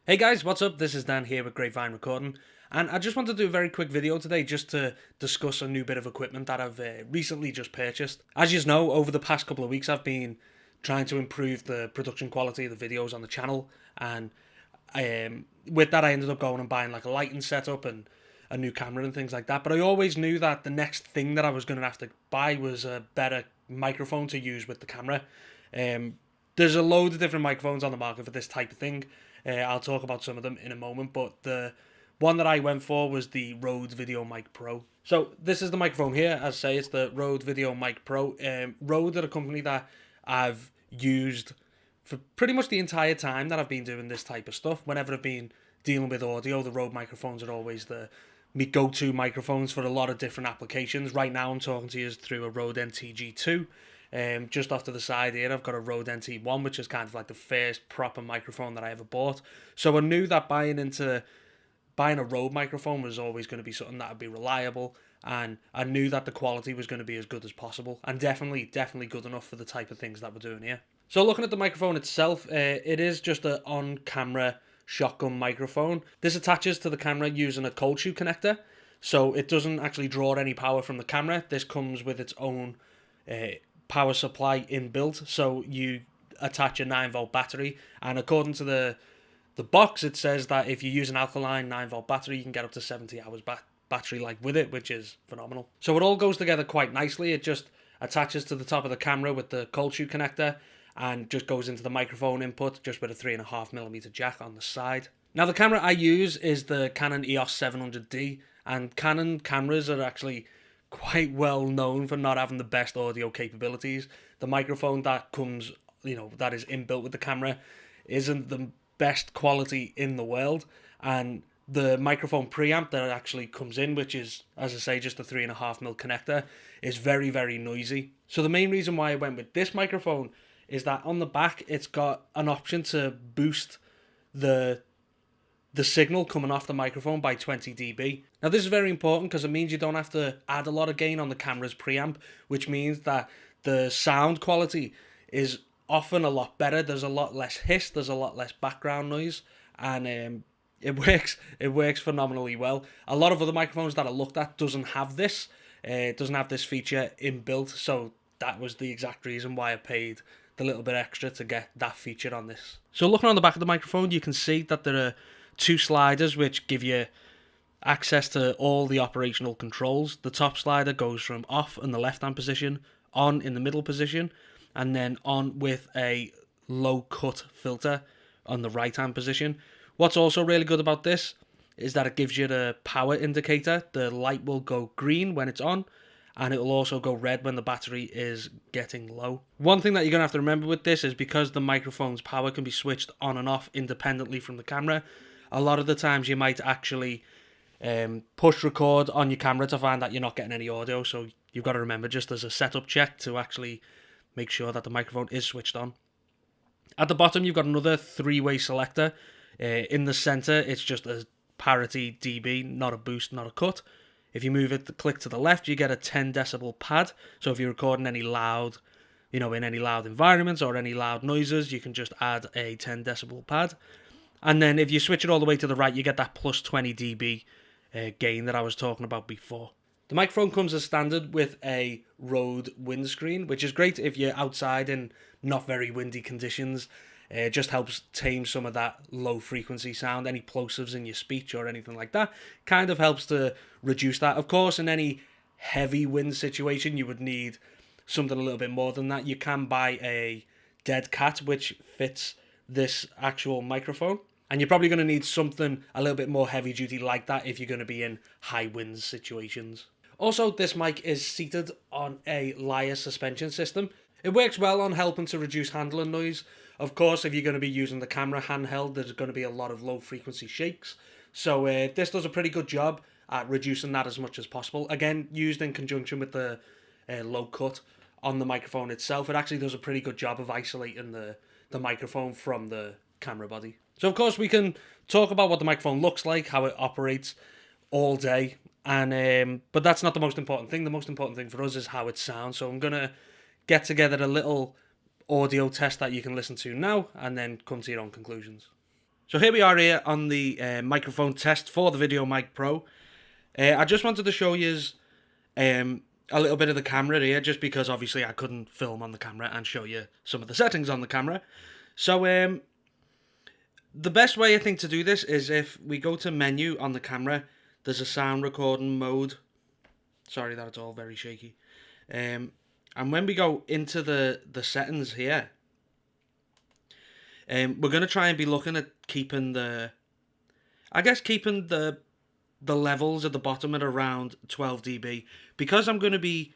Hey guys, what's up? This is Dan here with GrapeVineRecording, and I just wanted to do a very quick video today just to discuss a new bit of equipment that I've recently just purchased. As you know, over the past couple of weeks I've been trying to improve the production quality of the videos on the channel, and with that I ended up going and buying like a lighting setup and a new camera and things like that. But I always knew that the next thing that I was going to have to buy was a better microphone to use with the camera. There's a load of different microphones on the market for this type of thing. I'll talk about some of them in a moment, but the one that I went for was the Rode VideoMic Pro. So this is the microphone here. As I say, it's the Rode VideoMic Pro. Rode are a company that I've used for pretty much the entire time that I've been doing this type of stuff. Whenever I've been dealing with audio, the Rode microphones are always me go-to microphones for a lot of different applications. Right now I'm talking to you through a Rode NTG2. Just off to the side here, I've got a Rode NT1, which is kind of like the first proper microphone that I ever bought. So I knew that buying a Rode microphone was always going to be something that would be reliable, and I knew that the quality was going to be as good as possible, and definitely good enough for the type of things that we're doing here. So looking at the microphone itself, it is just an on-camera shotgun microphone. This attaches to the camera using a cold shoe connector, so it doesn't actually draw any power from the camera. This comes with its own power supply inbuilt, so you attach a 9-volt battery, and according to the box it says that if you use an alkaline 9-volt battery you can get up to 70 hours battery life with it, which is phenomenal. So it all goes together quite nicely. It just attaches to the top of the camera with the cold shoe connector and just goes into the microphone input just with a 3.5mm jack on the side. Now the camera I use is the Canon EOS 700D, and Canon cameras are actually quite well known for not having the best audio capabilities. The microphone that comes, that is inbuilt with the camera isn't the best quality in the world, and the microphone preamp that actually comes in, which is, as I say, just a 3.5mm connector, is very, very noisy. So the main reason why I went with this microphone is that on the back it's got an option to boost the signal coming off the microphone by 20 dB. Now this is very important because it means you don't have to add a lot of gain on the camera's preamp, which means that the sound quality is often a lot better. There's a lot less hiss, there's a lot less background noise, and it works phenomenally well. A lot of other microphones that I looked at doesn't have this. It doesn't have this feature inbuilt, so that was the exact reason why I paid the little bit extra to get that feature on this. So looking on the back of the microphone, you can see that there are two sliders which give you access to all the operational controls. The top slider goes from off in the left hand position, on in the middle position, and then on with a low cut filter on the right hand position. What's also really good about this is that it gives you the power indicator. The light will go green when it's on, and it will also go red when the battery is getting low. One thing that you're going to have to remember with this is because the microphone's power can be switched on and off independently from the camera, a lot of the times you might actually push record on your camera to find that you're not getting any audio. So you've got to remember, just as a setup check, to actually make sure that the microphone is switched on. At the bottom you've got another 3-way selector. In the center it's just a parity dB, not a boost, not a cut. If you move it, click to the left, you get a 10 decibel pad. So if you're recording any loud, in any loud environments or any loud noises, you can just add a 10 decibel pad. And then if you switch it all the way to the right, you get that plus 20 dB gain that I was talking about before. The microphone comes as standard with a Rode windscreen, which is great if you're outside in not very windy conditions. It just helps tame some of that low frequency sound, any plosives in your speech or anything like that. Kind of helps to reduce that. Of course, in any heavy wind situation, you would need something a little bit more than that. You can buy a dead cat, which fits this actual microphone. And you're probably going to need something a little bit more heavy duty like that if you're going to be in high wind situations. Also, this mic is seated on a lyre suspension system. It works well on helping to reduce handling noise. Of course, if you're going to be using the camera handheld, there's going to be a lot of low frequency shakes. So this does a pretty good job at reducing that as much as possible. Again, used in conjunction with the low cut on the microphone itself, it actually does a pretty good job of isolating the microphone from the camera body. So of course we can talk about what the microphone looks like, how it operates all day, and but that's not the most important thing. The most important thing for us is how it sounds. So I'm going to get together a little audio test that you can listen to now and then come to your own conclusions. So here we are here on the microphone test for the VideoMic Pro. I just wanted to show you a little bit of the camera here, just because obviously I couldn't film on the camera and show you some of the settings on the camera. So the best way I think to do this is if we go to menu on the camera, there's a sound recording mode. Sorry that it's all very shaky. And when we go into the settings here, we're going to try and be looking at keeping the levels at the bottom at around 12 dB. Because I'm going to be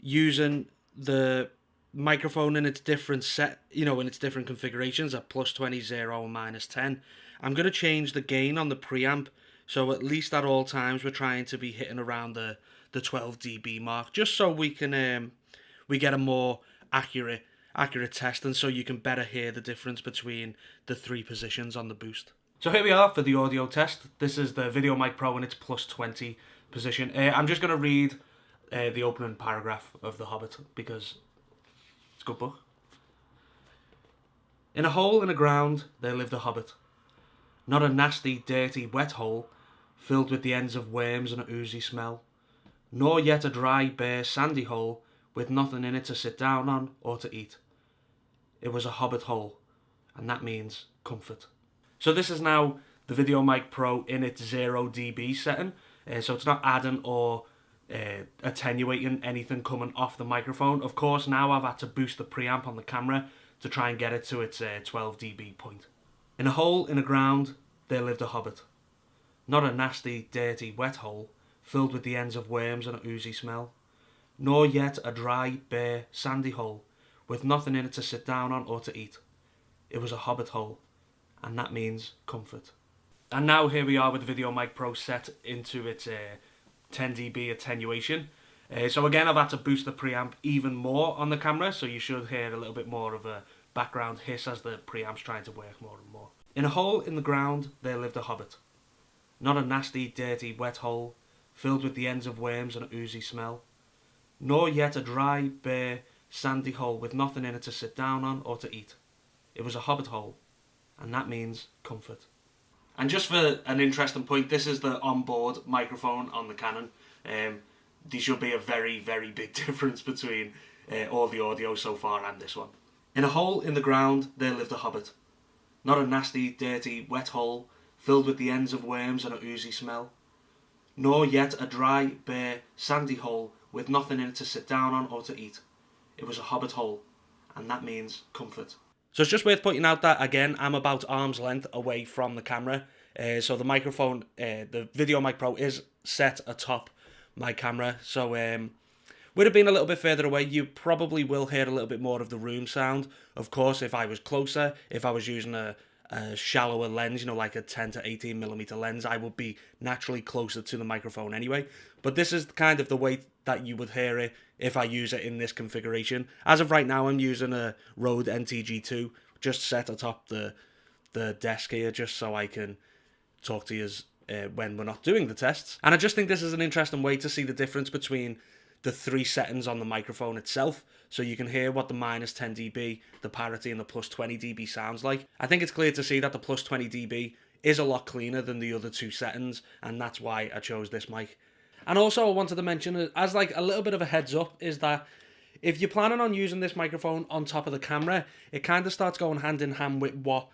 using the microphone in its different in its different configurations at plus 20, 0, and minus 10, I'm going to change the gain on the preamp, so at least at all times we're trying to be hitting around the 12 dB mark, just so we can we get a more accurate test, and so you can better hear the difference between the three positions on the boost. So here we are for the audio test. This is the VideoMic Pro in its plus 20 position. I'm just going to read the opening paragraph of The Hobbit because it's a good book. In a hole in the ground there lived a hobbit. Not a nasty, dirty, wet hole filled with the ends of worms and an oozy smell, nor yet a dry, bare, sandy hole with nothing in it to sit down on or to eat. It was a hobbit hole, and that means comfort. So this is now the VideoMic Pro in its 0 dB setting, so it's not adding or attenuating anything coming off the microphone. Of course, now I've had to boost the preamp on the camera to try and get it to its 12 dB point. In a hole in the ground there lived a hobbit. Not a nasty, dirty, wet hole filled with the ends of worms and an oozy smell, nor yet a dry, bare, sandy hole with nothing in it to sit down on or to eat. It was a hobbit hole, and that means comfort. And now here we are with the VideoMic Pro set into its 10 dB attenuation. So again, I've had to boost the preamp even more on the camera, so you should hear a little bit more of a background hiss as the preamp's trying to work more and more. In a hole in the ground there lived a hobbit. Not a nasty, dirty, wet hole filled with the ends of worms and an oozy smell, nor yet a dry, bare, sandy hole with nothing in it to sit down on or to eat. It was a hobbit hole, and that means comfort. And just for an interesting point, this is the onboard microphone on the Canon. There should be a very, very big difference between all the audio so far and this one. In a hole in the ground there lived a hobbit. Not a nasty, dirty, wet hole filled with the ends of worms and an oozy smell, nor yet a dry, bare, sandy hole with nothing in it to sit down on or to eat. It was a hobbit hole, and that means comfort. So it's just worth pointing out that, again, I'm about arm's length away from the camera. So the microphone, the VideoMic Pro is set atop my camera. So with it being a little bit further away, you probably will hear a little bit more of the room sound. Of course, if I was closer, if I was using a shallower lens, like a 10 to 18 millimeter lens, I would be naturally closer to the microphone anyway. But this is kind of the way that you would hear it if I use it in this configuration. As of right now, I'm using a Rode NTG2 just set atop the desk here, just so I can talk to you when we're not doing the tests. And I just think this is an interesting way to see the difference between the three settings on the microphone itself, so you can hear what the minus 10 dB, the parity, and the plus 20 dB sounds like. I think it's clear to see that the plus 20 dB is a lot cleaner than the other two settings, and that's why I chose this mic. And also I wanted to mention, as like a little bit of a heads up, is that if you're planning on using this microphone on top of the camera, it kind of starts going hand in hand with what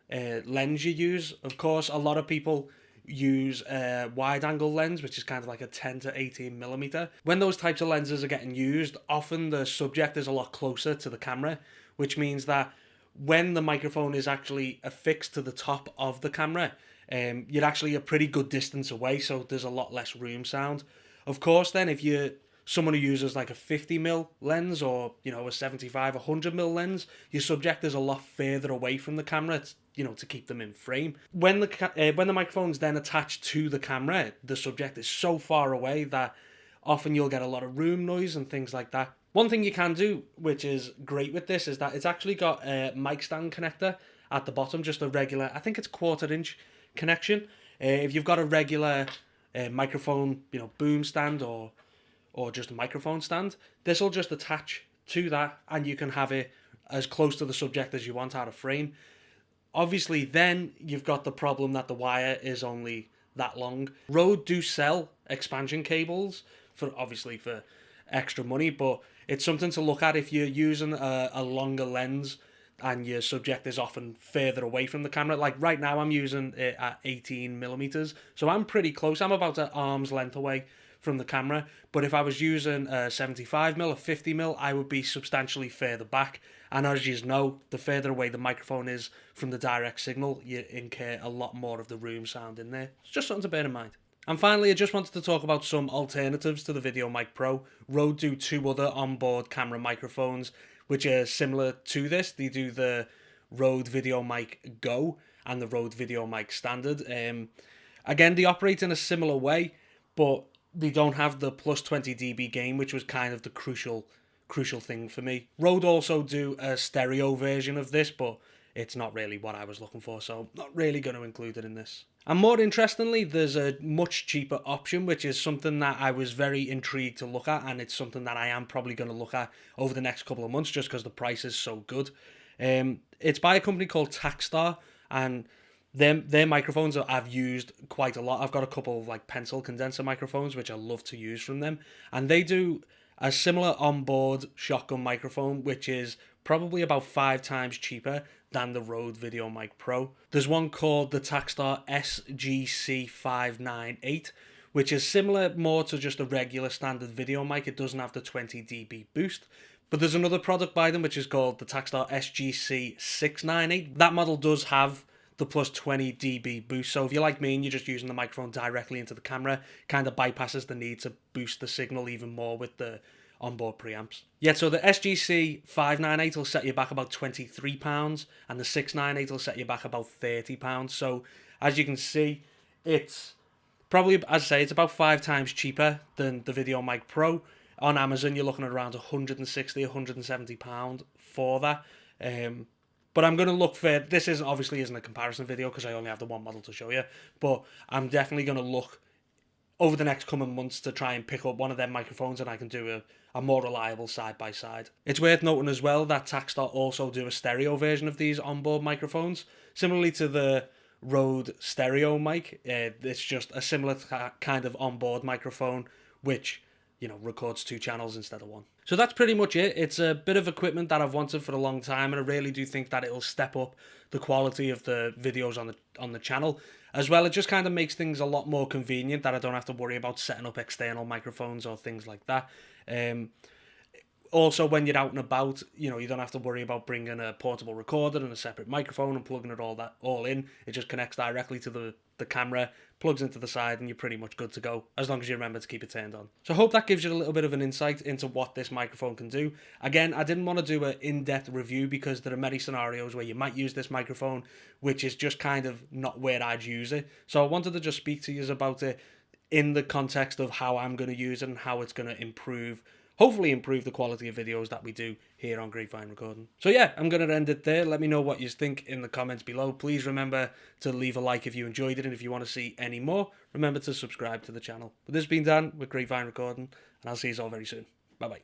lens you use. Of course, a lot of people use a wide angle lens, which is kind of like a 10 to 18 millimeter. When those types of lenses are getting used, often the subject is a lot closer to the camera, which means that when the microphone is actually affixed to the top of the camera, you're actually a pretty good distance away, so there's a lot less room sound. Of course, then, if you're someone who uses like a 50mm lens or, a 75, 100mm lens, your subject is a lot further away from the camera, to keep them in frame. When the microphone's then attached to the camera, the subject is so far away that often you'll get a lot of room noise and things like that. One thing you can do, which is great with this, is that it's actually got a mic stand connector at the bottom, just a regular, I think it's 1/4 inch connection. If you've got a regular microphone, boom stand or just a microphone stand, this will just attach to that, and you can have it as close to the subject as you want out of frame. Obviously, then you've got the problem that the wire is only that long. Rode do sell expansion cables for extra money, but it's something to look at if you're using a longer lens and your subject is often further away from the camera. Like right now, I'm using it at 18 millimeters, so I'm pretty close. I'm about an arm's length away from the camera. But if I was using a 75mm or 50mm, I would be substantially further back. And as you know, the further away the microphone is from the direct signal, you incur a lot more of the room sound in there. It's just something to bear in mind. And finally, I just wanted to talk about some alternatives to the VideoMic Pro. Rode do two other onboard camera microphones, which are similar to this. They do the Rode VideoMic Go and the Rode VideoMic Standard. Again, they operate in a similar way, but they don't have the plus 20 dB gain, which was kind of the crucial thing for me. Rode also do a stereo version of this, but it's not really what I was looking for, so not really going to include it in this. And more interestingly, there's a much cheaper option, which is something that I was very intrigued to look at, and it's something that I am probably going to look at over the next couple of months just because the price is so good. It's by a company called Takstar, and their microphones I've used quite a lot. I've got a couple of like pencil condenser microphones which I love to use from them, and they do a similar onboard shotgun microphone which is probably about 5 times cheaper than the Rode VideoMic Pro. There's one called the Takstar SGC598, which is similar more to just a regular standard video mic. It doesn't have the 20 dB boost. But there's another product by them which is called the Takstar SGC698. That model does have the plus 20 dB boost. So if you're like me and you're just using the microphone directly into the camera, kind of bypasses the need to boost the signal even more with the onboard preamps. Yeah, so the SGC 598 will set you back about £23, and the 698 will set you back about £30. So as you can see, it's probably, as I say, it's about 5 times cheaper than the VideoMic Pro. On Amazon, you're looking at around £160, £170 for that. But I'm going to look for, this obviously isn't a comparison video because I only have the one model to show you, but I'm definitely going to look over the next coming months to try and pick up one of them microphones and I can do a more reliable side-by-side. It's worth noting as well that Takstar also do a stereo version of these onboard microphones. Similarly to the Rode stereo mic, it's just a similar kind of onboard microphone which, you know, records 2 channels instead of 1. So that's pretty much it. It's a bit of equipment that I've wanted for a long time, and I really do think that it'll step up the quality of the videos on the channel. As well, it just kind of makes things a lot more convenient that I don't have to worry about setting up external microphones or things like that. Also, when you're out and about, you know, you don't have to worry about bringing a portable recorder and a separate microphone and plugging it all in. It just connects directly to the camera, plugs into the side, and you're pretty much good to go, as long as you remember to keep it turned on. So I hope that gives you a little bit of an insight into what this microphone can do. Again, I didn't want to do an in-depth review because there are many scenarios where you might use this microphone, which is just kind of not where I'd use it. So I wanted to just speak to you about it in the context of how I'm going to use it and how it's going to hopefully improve the quality of videos that we do here on GrapeVineRecording. So yeah, I'm going to end it there. Let me know what you think in the comments below. Please remember to leave a like if you enjoyed it, and if you want to see any more, remember to subscribe to the channel. But this has been Dan with GrapeVineRecording, and I'll see you all very soon. Bye-bye.